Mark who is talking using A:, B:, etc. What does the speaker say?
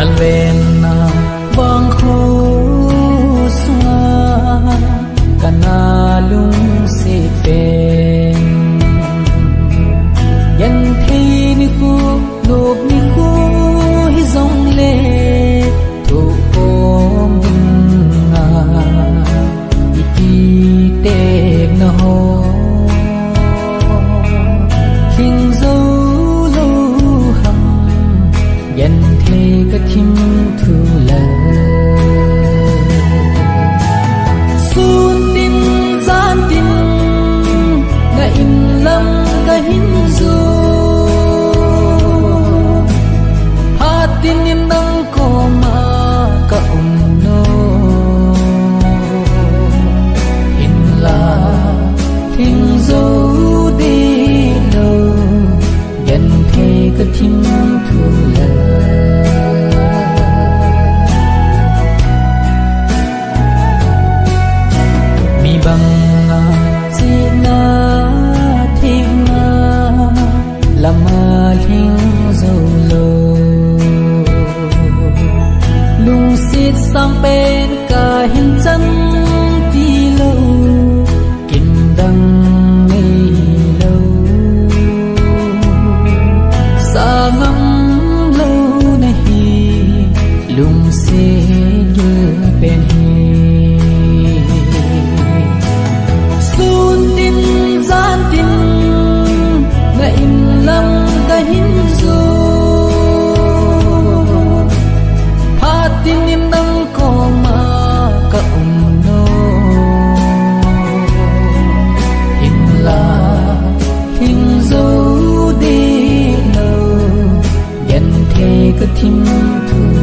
A: Kalena bang khu sua kanalung si fen yan thi ni khu lục ni khu hi dòng lệ thu ôm nga iki te na ho khinh dấu lâu hằng yan thế cái thim thu lờ sun tin gian tin ga in lam ga hin du ha tin in nang ko ma ka no in la thing du đi đâu yan thế cái thim thu lờ bằng chỉ na thiên na làm mà thiên dầu lô lung xịt sang bên cả hình chân đi lâu kinh đăng ngây lâu xa ngắm lâu này lung xịt như bên cái thim thu